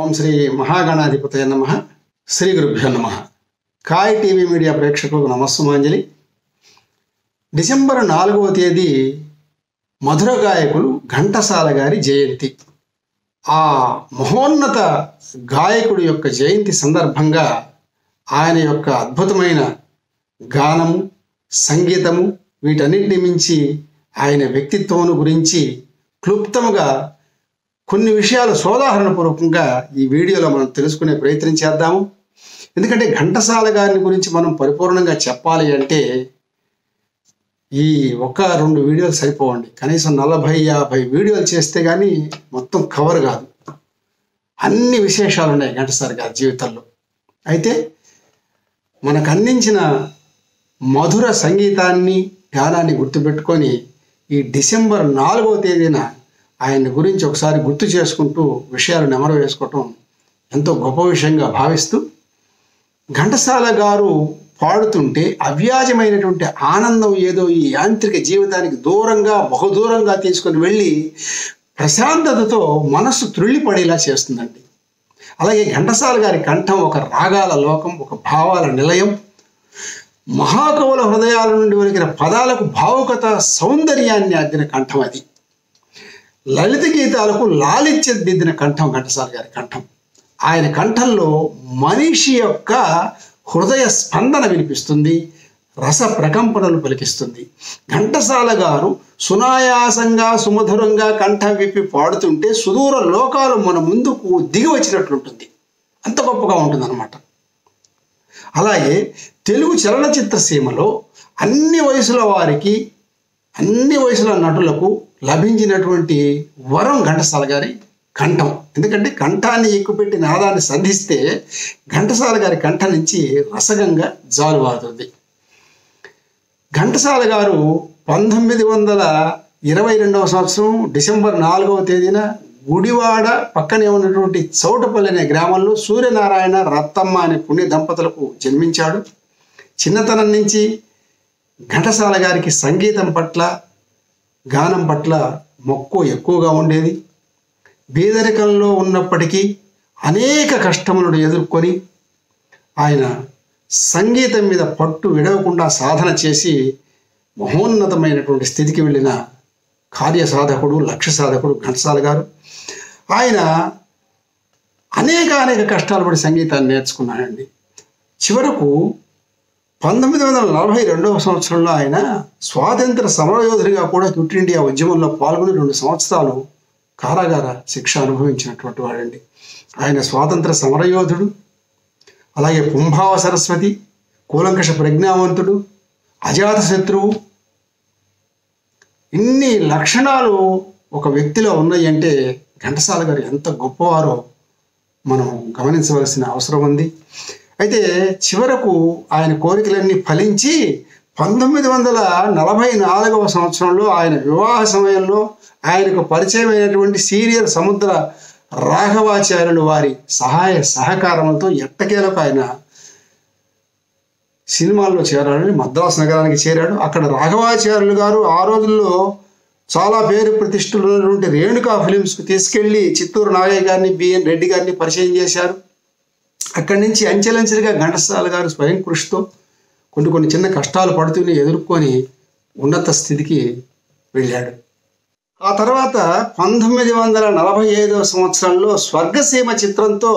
ఓం శ్రీ మహాగణాధిపతయ నమః. శ్రీ గురుభ్యో నమః. కాయ్ టీవీ మీడియా ప్రేక్షకులకు నమస్సుమాంజలి. డిసెంబర్ 4వ తేదీ మధుర గాయకులు ఘంటసాల గారి జయంతి. ఆ మహోన్నత గాయకుడి యొక్క జయంతి సందర్భంగా ఆయన యొక్క అద్భుతమైన గానము, సంగీతము, వీటన్నిటిని మించి ఆయన వ్యక్తిత్వం గురించి క్లుప్తముగా కొన్ని విషయాలు సోదాహరణపూర్వకంగా ఈ వీడియోలో మనం తెలుసుకునే ప్రయత్నం చేద్దాము. ఎందుకంటే ఘంటసాల గారిని గురించి మనం పరిపూర్ణంగా చెప్పాలి అంటే ఈ 1-2 వీడియోలు సరిపోవండి. కనీసం 40-50 వీడియోలు చేస్తే కానీ మొత్తం కవర్ కాదు. అన్ని విశేషాలు ఉన్నాయి ఘంటసాల గారి జీవితంలో. అయితే మనకు అందించిన మధుర సంగీతాన్ని, గానాన్ని గుర్తుపెట్టుకొని ఈ డిసెంబర్ 4వ తేదీన ఆయన గురించి ఒకసారి గుర్తు చేసుకుంటూ విషయాలు నెమరు వేసుకోవటం ఎంతో గొప్ప విషయంగా భావిస్తూ, ఘంటసాల గారు పాడుతుంటే అవ్యాజమైనటువంటి ఆనందం ఏదో ఈ యాంత్రిక జీవితానికి దూరంగా, బహుదూరంగా తీసుకొని వెళ్ళి ప్రశాంతతతో మనస్సు త్రుళ్ళిపడేలా చేస్తుందండి. అలాగే ఘంటసాల గారి కంఠం ఒక రాగాల లోకం, ఒక భావాల నిలయం. మహాకవుల హృదయాల నుండి ఒలికిన పదాలకు భావుకత, సౌందర్యాన్ని అద్దిన కంఠం అది. లలిత గీతాలకు లాలిత్యం దిద్దిన కంఠం ఘంటసాల గారి కంఠం. ఆయన కంఠంలో మనిషి యొక్క హృదయ స్పందన వినిపిస్తుంది, రస ప్రకంపనలు పలికిస్తుంది. ఘంటసాల గారు సునాయాసంగా, సుమధురంగా కంఠం విప్పి పాడుతుంటే సుదూర లోకాలు మన ముందుకు దిగి వచ్చినట్లుంటుంది. అంత గొప్పగా ఉంటుందన్నమాట. అలాగే తెలుగు చలనచిత్ర సీమలో అన్ని వయసుల వారికి, అన్ని వయసుల నటులకు లభించినటువంటి వరం ఘంటసాల గారి కంఠం. ఎందుకంటే కంఠాన్ని ఎక్కుపెట్టి నాదాన్ని సంధిస్తే ఘంటసాల గారి కంఠం నుంచి రసగంగా జాలువారుతుంది. ఘంటసాల గారు 1922వ సంవత్సరం డిసెంబర్ 4వ తేదీన గుడివాడ పక్కనే ఉన్నటువంటి చౌటపల్లి అనే గ్రామంలో సూర్యనారాయణ, రత్తమ్మ అనే పుణ్య దంపతులకు జన్మించాడు. చిన్నతనం నుంచి ఘంటసాల గారికి సంగీతం పట్ల, గానం పట్ల మక్కువ ఎక్కువగా ఉండేది. బీదరికంలో ఉన్నప్పటికీ అనేక కష్టములను ఎదుర్కొని ఆయన సంగీతం మీద పట్టు విడవకుండా సాధన చేసి మహోన్నతమైనటువంటి స్థితికి వెళ్ళిన కార్యసాధకుడు, లక్ష్య సాధకుడు ఘంటసాల గారు. ఆయన అనేక కష్టాలు పడి సంగీతాన్ని నేర్చుకున్నాడండి. చివరకు 1942వ సంవత్సరంలో ఆయన స్వాతంత్ర సమరయోధుడిగా కూడా క్విట్ ఇండియా ఉద్యమంలో పాల్గొని 2 సంవత్సరాలు కారాగార శిక్ష అనుభవించినటువంటి వాడండి. ఆయన స్వాతంత్ర సమరయోధుడు, అలాగే పుంభావ సరస్వతి, కూలంకష ప్రజ్ఞావంతుడు, అజాత శత్రువు. ఇన్ని లక్షణాలు ఒక వ్యక్తిలో ఉన్నాయి అంటే ఘంటసాల గారు ఎంత గొప్పవారో మనం గమనించవలసిన అవసరం ఉంది. అయితే చివరకు ఆయన కోరికలన్నీ ఫలించి 1944వ సంవత్సరంలో ఆయన వివాహ సమయంలో ఆయనకు పరిచయమైనటువంటి సీరియల్ సముద్ర రాఘవాచార్యులు వారి సహాయ సహకారంతో ఎట్టకేలకు ఆయన సినిమాల్లో చేరాడని మద్రాసు నగరానికి చేరాడు. అక్కడ రాఘవాచార్యులు గారు ఆ రోజుల్లో చాలా పేరు ప్రతిష్టలు ఉన్నటువంటి రేణుకా ఫిలిమ్స్కి తీసుకెళ్లి చిత్తూరు నాగయ్య గారిని, బిఎన్ రెడ్డి గారిని పరిచయం చేశారు. అక్కడి నుంచి అంచెలంచెలుగా ఘంటసాల గారు స్వయం కృషితో కొన్ని చిన్న కష్టాలు పడుతూనే ఎదుర్కొని ఉన్నత స్థితికి వెళ్ళాడు. ఆ తర్వాత 1945వ సంవత్సరంలో స్వర్గసీమ చిత్రంతో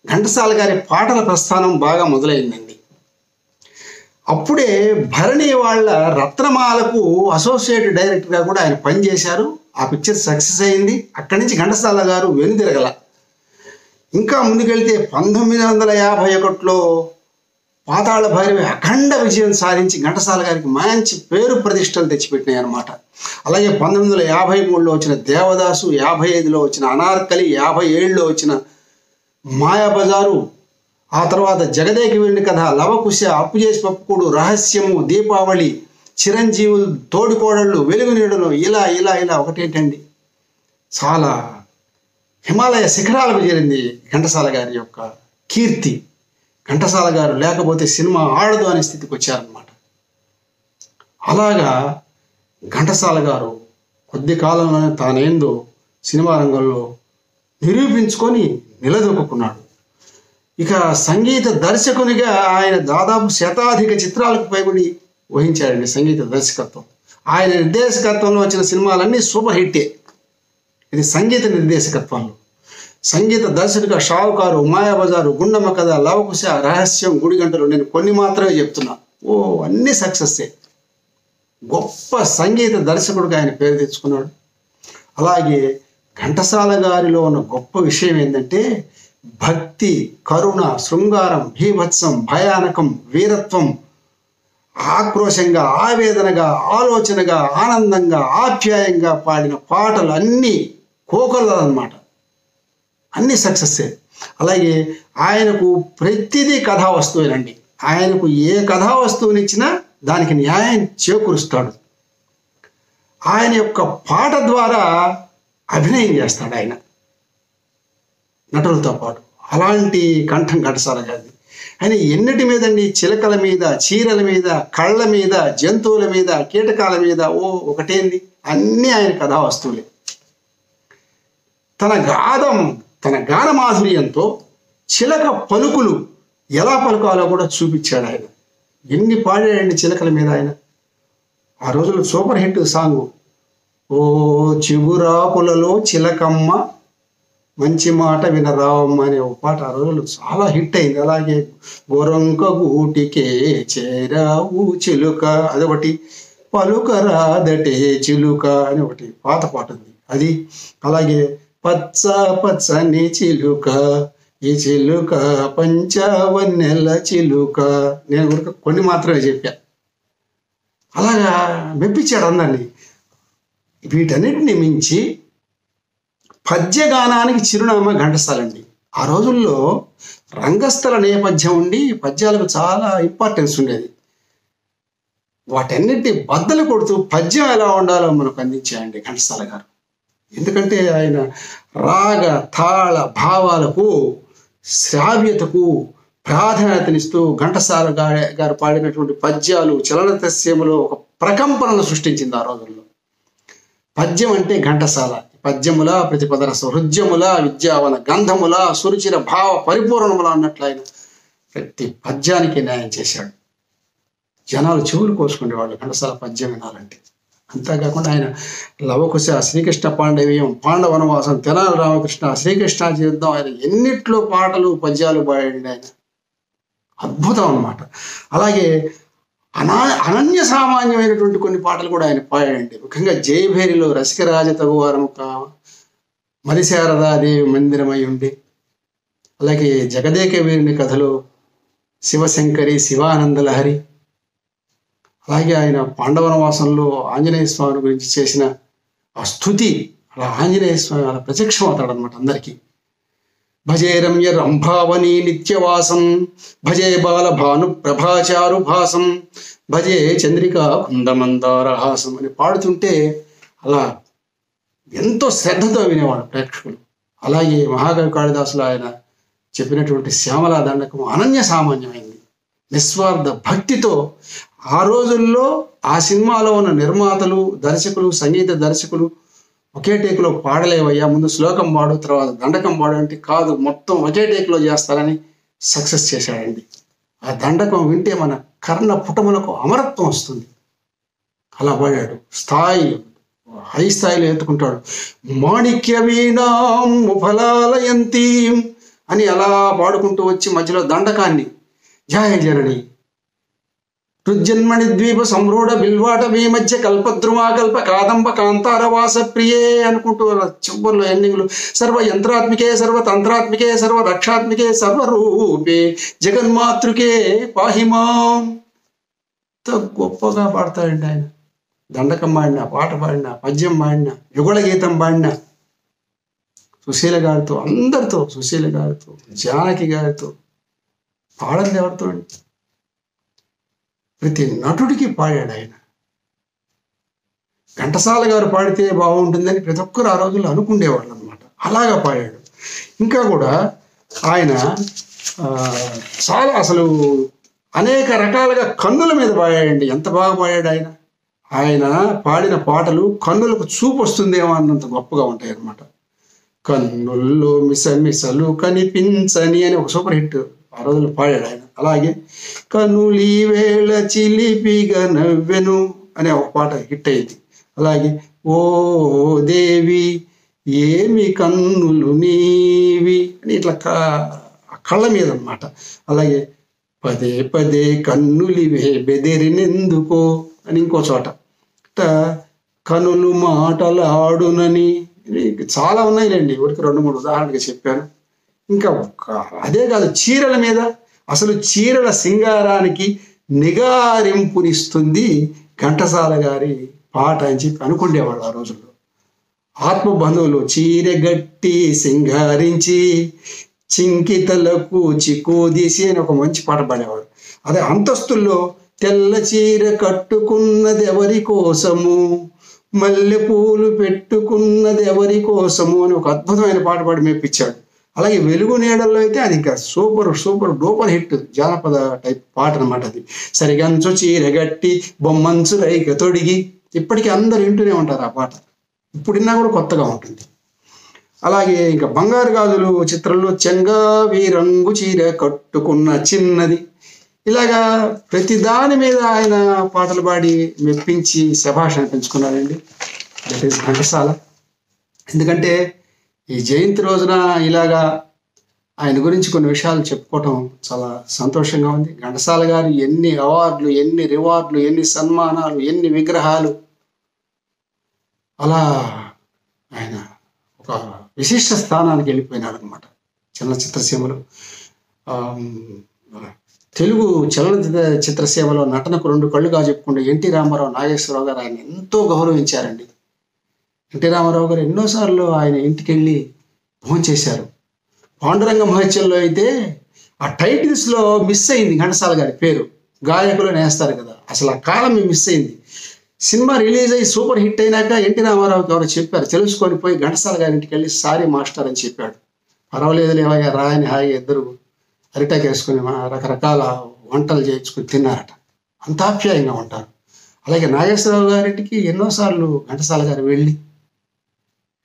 ఘంటసాల గారి పాటల ప్రస్థానం బాగా మొదలైందండి. అప్పుడే భరణి వాళ్ళ రత్నమాలకు అసోసియేట్ డైరెక్టర్గా కూడా ఆయన పనిచేశారు. ఆ పిక్చర్ సక్సెస్ అయింది. అక్కడి నుంచి ఘంటసాల గారు వెనుదిరగల. ఇంకా ముందుకెళ్తే 1951లో పాతాళ భైరవి అఖండ విజయం సాధించి ఘంటసాల గారికి మంచి పేరు ప్రతిష్టలు తెచ్చిపెట్టినాయి అన్నమాట. అలాగే 1953లో వచ్చిన దేవదాసు, 55లో వచ్చిన అనార్కలి, 57లో వచ్చిన మాయాబజారు, ఆ తర్వాత జగదేకి వెళ్ళిన కథ, లవకుశ, అప్పు చేసి పప్పుకోడు, రహస్యము, దీపావళి, చిరంజీవులు, తోడికోడళ్ళు, వెలుగు నీడలు, ఇలా ఒకటేంటండి, చాలా హిమాలయ శిఖరాలకు చేరింది ఘంటసాల గారి యొక్క కీర్తి. ఘంటసాల గారు లేకపోతే సినిమా ఆడదు అనే స్థితికి వచ్చారన్నమాట. అలాగా ఘంటసాల గారు కొద్ది కాలంలోనే తానేందో సినిమా రంగంలో నిరూపించుకొని నిలదొక్కున్నాడు. ఇక సంగీత దర్శకునిగా ఆయన దాదాపు శతాధిక చిత్రాలకు పైబడి వహించాడండి సంగీత దర్శకత్వం. ఆయన నిర్దేశకత్వంలో వచ్చిన సినిమాలన్నీ సూపర్ హిట్టే. ఇది సంగీత నిర్దేశకత్వంలో. సంగీత దర్శకుడిగా షావుకారు, మాయాబజారు, గుండమ్మ కథ, లవకుశ, రహస్యం, గుడిగంటలు, నేను కొన్ని మాత్రమే చెప్తున్నా. అన్నీ సక్సెస్సే. గొప్ప సంగీత దర్శకుడిగా ఆయన పేరు తెచ్చుకున్నాడు. అలాగే ఘంటసాల గారిలో ఉన్న గొప్ప విషయం ఏంటంటే భక్తి, కరుణ, శృంగారం, భీభత్సం, భయానకం, వీరత్వం, ఆక్రోశంగా, ఆవేదనగా, ఆలోచనగా, ఆనందంగా, ఆప్యాయంగా పాడిన పాటలు అన్నీ కోకొల్లలు అన్నమాట. అన్నీ సక్సెస్సే. అలాగే ఆయనకు ప్రతిదీ కథా వస్తువేనండి. ఆయనకు ఏ కథా వస్తువునిచ్చినా దానికి న్యాయం చేకూరుస్తాడు. ఆయన యొక్క పాట ద్వారా అభినయం చేస్తాడు ఆయన నటులతో పాటు. అలాంటి కంఠం ఘంటసాల గారిది. ఆయన ఎన్నిటి మీదండి, చిలకల మీద, చీరల మీద, కళ్ళ మీద, జంతువుల మీద, కీటకాల మీద, ఒకటేంది, అన్నీ ఆయన కథా వస్తువులే. తన గాన మాధుర్యంతో చిలక పలుకులు ఎలా పలుకాలో కూడా చూపించాడు ఆయన. ఎన్ని పాడాడండి చిలకల మీద ఆయన. ఆ రోజుల్లో సూపర్ హిట్ సాంగ్ ఓ చిగురాకులలో చిలకమ్మ మంచి మాట వినరావమ్మ అనే ఒక పాట ఆ రోజుల్లో చాలా హిట్ అయింది. అలాగే గొరంక గూటికే చేరావు చిలుక అదొకటి, పలుకరాదటే చిలుక అని ఒకటి పాత పాట ఉంది అది. అలాగే పచ్చ పచ్చని చిలుక ఈ చిలుక పంచవన్నెల చిలుక, నేను కూడా కొన్ని మాత్రమే చెప్పా. అలాగా మెప్పించాడు అందరినీ. వీటన్నిటిని మించి పద్యగానానికి చిరునామా ఘంటసాలండి. ఆ రోజుల్లో రంగస్థల నేపథ్యం ఉండి పద్యాలకు చాలా ఇంపార్టెన్స్ ఉండేది. వాటన్నిటిని బద్దలు కొడుతూ పద్యం ఎలా ఉండాలో మనకు అందించాయండి ఘంటసాల గారు. ఎందుకంటే ఆయన రాగ తాళ భావాలకు, శ్రావ్యతకు ప్రాధాన్యతనిస్తూ ఘంటసాల గారు పాడినటువంటి పద్యాలు చలనతస్యములో ఒక ప్రకంపనను సృష్టించింది ఆ రోజుల్లో. పద్యం అంటే ఘంటసాల. పద్యముల ప్రతిపదర హృద్యముల విద్యావన గంధముల సురుచిర భావ పరిపూర్ణముల అన్నట్లు ఆయన ప్రతి పద్యానికి న్యాయం చేశాడు. జనాలు చెవులు కోసుకునేవాళ్ళు ఘంటసాల పద్యం వినాలంటే. అంతేకాకుండా ఆయన లవకుశ, శ్రీకృష్ణ పాండవీయం, పాండవనవాసం, తెనాలి రామకృష్ణ, శ్రీకృష్ణ జీవితం, ఆయన ఎన్నిట్లో పాటలు పద్యాలు పాడండి ఆయన. అద్భుతం అన్నమాట. అలాగే అనన్య సామాన్యమైనటువంటి కొన్ని పాటలు కూడా ఆయన పాడండి. ముఖ్యంగా జయభేరిలో రసికరాజ తగువారముక మదిశారదాదేవి మందిరమై ఉండి, అలాగే జగదేక వీరుని కథలో శివశంకరి, శివానందలహరి, అలాగే ఆయన పాండవనవాసంలో ఆంజనేయ స్వామి గురించి చేసిన ఆ స్తుతి, అలా ఆంజనేయ స్వామి అలా ప్రత్యక్షం అవుతాడనమాట అందరికీ. భజే రమ్య రంభావని నిత్యవాసం, భజే బాల భాను ప్రభాచారు భాసం, భజే చంద్రికా కుందమందారహాసం అని పాడుతుంటే అలా ఎంతో శ్రద్ధతో వినేవాడు ప్రేక్షకులు. అలాగే మహాకవి కాళిదాసులు ఆయన చెప్పినటువంటి శ్యామలా దండకం అనన్య సామాన్యమైంది. నిస్వార్థ భక్తితో ఆ రోజుల్లో ఆ సినిమాలో ఉన్న నిర్మాతలు, దర్శకులు, సంగీత దర్శకులు ఒకే టేకులో పాడలేవయ్యా, ముందు శ్లోకం పాడు తర్వాత దండకం పాడు అంటే కాదు, మొత్తం ఒకే టేకులో చేస్తారని సక్సెస్ చేశాడండి. ఆ దండకం వింటే మన కర్ణ పుటములకు అమరత్వం వస్తుంది. అలా పాడాడు. హై స్థాయిలో ఎత్తుకుంటాడు. మాణిక్య వీణాం ముఫలాలయంతీం అని అలా పాడుకుంటూ వచ్చి మధ్యలో దండకాన్ని జయ జనని రుజ్జన్మణి ద్వీప సంరూఢ బిల్వాట మధ్య కల్పద్రుమా కల్ప కాదంబ కాంతారవాస ప్రియే అనుకుంటూ చివరిలో ఎండింగ్లు సర్వ యంత్రాత్మికే సర్వతంత్రాత్మికే సర్వ రక్షాత్మికే సర్వరూపే జగన్మాతృకే పాహిమాం. గొప్పగా పాడతాడండి ఆయన. దండకం పాడిన, పాట పాడిన, పద్యం పాడిన, యుగళ గీతం పాడిన, సుశీల గారితో, అందరితో, సుశీల గారితో, జానకి గారితో, పాడంది ఎవరితో అండి, ప్రతి నటుడికి పాడాడు ఆయన. ఘంటసాల గారు పాడితే బాగుంటుందని ప్రతి ఒక్కరు ఆ రోజుల్లో అనుకునేవాళ్ళు అనమాట. అలాగా పాడాడు. ఇంకా కూడా ఆయన చాలా అసలు అనేక రకాలుగా కన్నుల మీద పాడాడండి. ఎంత బాగా పాడాడు ఆయన. ఆయన పాడిన పాటలు కన్నులకు చూపు వస్తుందేమో అన్నంత గొప్పగా ఉంటాయి అన్నమాట. కన్నుల్లో మిసమిసలు కనిపించని అని ఒక సూపర్ హిట్ ఆ రోజుల్లో పాడాడు ఆయన. అలాగే కనులి వేళ చిలిపిగా నవ్వెను అనే ఒక పాట హిట్ అయింది. అలాగే ఓ దేవి ఏమి కన్నులు నీవి అని ఇట్లా కళ్ళ మీద అన్నమాట. అలాగే పదే పదే కన్నులివే బెదిరినెందుకో అని ఇంకో చోట. కనులు మాటలాడునని చాలా ఉన్నాయిలేండి, ఊరికి 2-3 ఉదాహరణగా చెప్పాను. ఇంకా అదే కాదు, చీరల మీద అసలు చీరల సింగారానికి నిగారింపునిస్తుంది ఘంటసాల గారి పాట అని చెప్పి అనుకునేవాళ్ళు ఆ రోజుల్లో. ఆత్మబంధువులు చీరగట్టి సింగారించి చింకితలకు చిక్కుదీసి అని ఒక మంచి పాట పాడేవాడు. అదే అంతస్తుల్లో తెల్ల చీర కట్టుకున్నది ఎవరి కోసము, మల్లె పూలు పెట్టుకున్నది ఎవరి కోసము అని ఒక అద్భుతమైన పాట పాడి మెప్పించాడు. అలాగే వెలుగు నీడల్లో అయితే అది ఇంకా సూపర్ డూపర్ హిట్ జానపద టైప్ పాట అనమాట. అది సరిగంచు చీరగట్టి బొమ్మంచు రైక తొడిగి, ఇప్పటికీ అందరు వింటూనే ఉంటారు ఆ పాట, ఇప్పుడున్నా కూడా కొత్తగా ఉంటుంది. అలాగే ఇంకా బంగారు గాజులు చిత్రంలో చెంగావి రంగు చీర కట్టుకున్న చిన్నది, ఇలాగా ప్రతి దాని మీద ఆయన పాటలు పాడి మెప్పించి శభాష్ అనిపించుకున్నారండి. That is Ghantasala. ఎందుకంటే ఈ జయంతి రోజున ఇలాగా ఆయన గురించి కొన్ని విషయాలు చెప్పుకోవటం చాలా సంతోషంగా ఉంది. ఘంటసాల గారు ఎన్ని అవార్డులు, ఎన్ని రివార్డులు, ఎన్ని సన్మానాలు, ఎన్ని విగ్రహాలు, అలా ఆయన ఒక విశిష్ట స్థానానికి వెళ్ళిపోయినాడు అనమాట చలనచిత్రసీమలో. తెలుగు చలనచిత్రసీమలో నటనకు 2 కళ్ళుగా చెప్పుకుంటే ఎన్టీ రామారావు, నాగేశ్వరరావు గారు ఆయన ఎంతో గౌరవించారండి. ఎన్టీ రామారావు గారు ఎన్నోసార్లు ఆయన ఇంటికి వెళ్ళి భోంచేశారు. పాండురంగ మహత్యంలో అయితే ఆ టైటిల్స్లో మిస్ అయింది ఘంటసాల గారి పేరు, గాయకులు నేస్తారు కదా, అసలు ఆ కాలం మిస్ అయింది. సినిమా రిలీజ్ అయ్యి సూపర్ హిట్ అయినాక ఎన్టీ రామారావుకి ఎవరో చెప్పారు, తెలుసుకొని పోయి ఘంటసాల గారి ఇంటికి వెళ్ళి సారీ మాస్టర్ అని చెప్పాడు. పర్వాలేదు లేవయ్యా రాయని హాయిగా ఇద్దరు అరిటాకు వేసుకుని రకరకాల వంటలు చేయించుకుని తిన్నారట, అంత ఆప్యాయంగా ఉంటారు. అలాగే నాగేశ్వరరావు గారింటికి ఎన్నోసార్లు ఘంటసాల గారు వెళ్ళి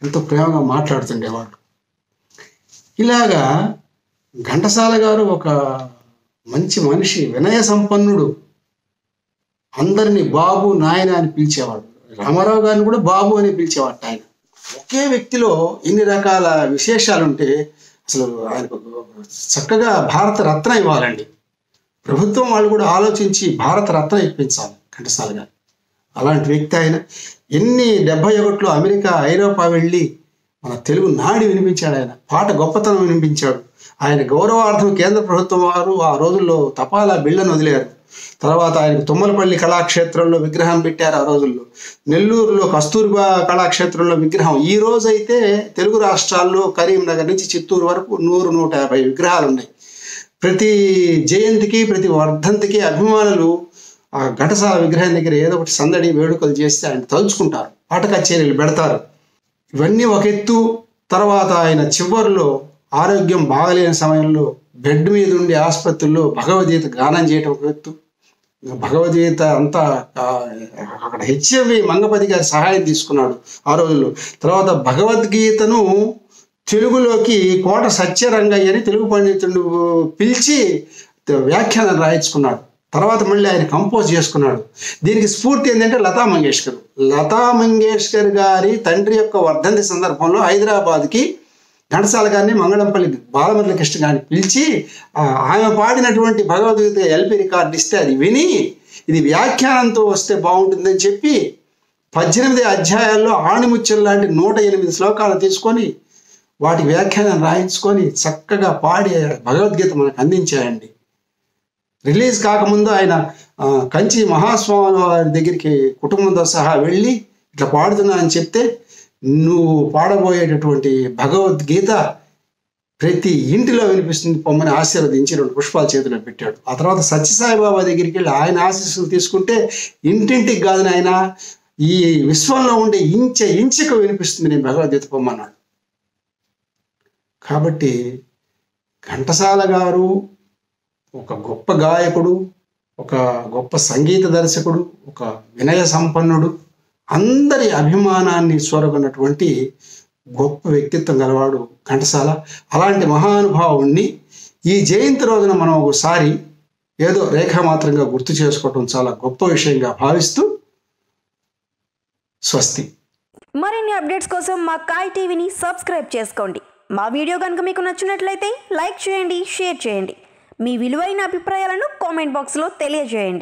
ఎంతో ప్రేమగా మాట్లాడుతుండేవాళ్ళు. ఇలాగా ఘంటసాల గారు ఒక మంచి మనిషి, వినయ సంపన్నుడు, అందరినీ బాబు నాయన అని పిలిచేవాడు. రామారావు గారిని కూడా బాబు అని పిలిచేవాడు ఆయన. ఒకే వ్యక్తిలో ఇన్ని రకాల విశేషాలుంటే అసలు ఆయనకు చక్కగా భారత రత్న ఇవ్వాలండి. ప్రభుత్వం వాళ్ళు కూడా ఆలోచించి భారత రత్న ఇప్పించాలి ఘంటసాల గారు. అలాంటి వ్యక్తి ఆయన. 71లో అమెరికా, ఐరోపా వెళ్ళి మన తెలుగు నాడి వినిపించాడు. ఆయన పాట గొప్పతనం వినిపించాడు. ఆయన గౌరవార్థం కేంద్ర ప్రభుత్వం వారు ఆ రోజుల్లో తపాలా బిళ్ళను వదిలేరు. తర్వాత ఆయనకు తుమ్మలపల్లి కళాక్షేత్రంలో విగ్రహం పెట్టారు ఆ రోజుల్లో. నెల్లూరులో కస్తూర్బా కళాక్షేత్రంలో విగ్రహం. ఈ రోజైతే తెలుగు రాష్ట్రాల్లో కరీంనగర్ నుంచి చిత్తూరు వరకు 100-150 విగ్రహాలు ఉన్నాయి. ప్రతి జయంతికి, ప్రతి వర్ధంతికి అభిమానులు ఆ ఘంటసాల విగ్రహం దగ్గర ఏదో ఒకటి సందడి వేడుకలు చేస్తే ఆయన తలుచుకుంటారు, పాట కచేరీలు పెడతారు. ఇవన్నీ ఒక ఎత్తు. తర్వాత ఆయన చివరిలో ఆరోగ్యం బాగలేని సమయంలో బెడ్ మీద ఉండి ఆసుపత్రుల్లో భగవద్గీత గానం చేయటం ఒక ఎత్తు. భగవద్గీత అంతా అక్కడ హెచ్ఎవి మంగపతి గారి సహాయం తీసుకున్నాడు ఆ రోజుల్లో. తర్వాత భగవద్గీతను తెలుగులోకి కోట సత్యరంగయ్య అని తెలుగు పండితుడు పిలిచి వ్యాఖ్యానం రాయించుకున్నాడు. తర్వాత మళ్ళీ ఆయన కంపోజ్ చేసుకున్నాడు. దీనికి స్ఫూర్తి ఏంటంటే లతా మంగేష్కర్ గారి తండ్రి యొక్క వర్ధంతి సందర్భంలో హైదరాబాద్కి ఘంటసాల గారిని మంగళంపల్లి బాలమురళి కృష్ణ గారిని పిలిచి ఆమె పాడినటువంటి భగవద్గీత ఎల్పి రికార్డు ఇస్తే అది విని ఇది వ్యాఖ్యానంతో వస్తే బాగుంటుందని చెప్పి 18 అధ్యాయాల్లో ఆణిముత్యం లాంటి 108 శ్లోకాలు తీసుకొని వాటి వ్యాఖ్యానం రాయించుకొని చక్కగా పాడి భగవద్గీత మనకు అందించాయండి. రిలీజ్ కాకముందు ఆయన కంచి మహాస్వామి వారి దగ్గరికి కుటుంబంతో సహా వెళ్ళి ఇట్లా పాడుతున్నా అని చెప్తే, నువ్వు పాడబోయేటటువంటి భగవద్గీత ప్రతి ఇంటిలో వినిపిస్తుంది పొమ్మని ఆశీర్వదించి 2 పుష్పాలు చేతిలో పెట్టాడు. ఆ తర్వాత సత్యసాయిబాబా దగ్గరికి వెళ్ళి ఆయన ఆశీస్సులు తీసుకుంటే ఇంటింటికి కాదు ఆయన ఈ విశ్వంలో ఉండే ఇంచెకు వినిపిస్తుంది నేను భగవద్గీత పొమ్మన్నాడు. కాబట్టి ఘంటసాల గారు ఒక గొప్ప గాయకుడు, ఒక గొప్ప సంగీత దర్శకుడు, ఒక వినయ సంపన్నుడు, అందరి అభిమానాన్ని చూరగొన్నటువంటి గొప్ప వ్యక్తిత్వం గలవాడు ఘంటసాల. అలాంటి మహానుభావుణ్ణి ఈ జయంతి రోజున మనం ఒకసారి ఏదో రేఖామాత్రంగా గుర్తు చేసుకోవటం చాలా గొప్ప విషయంగా భావిస్తూ స్వస్తి. మరిన్ని అప్డేట్స్ కోసం మా కాయ్ టీవీని సబ్స్క్రైబ్ చేసుకోండి. మా వీడియో కనుక మీకు నచ్చినట్లయితే లైక్ చేయండి, షేర్ చేయండి. మీ విలువైన అభిప్రాయాలను కామెంట్ బాక్స్లో తెలియజేయండి.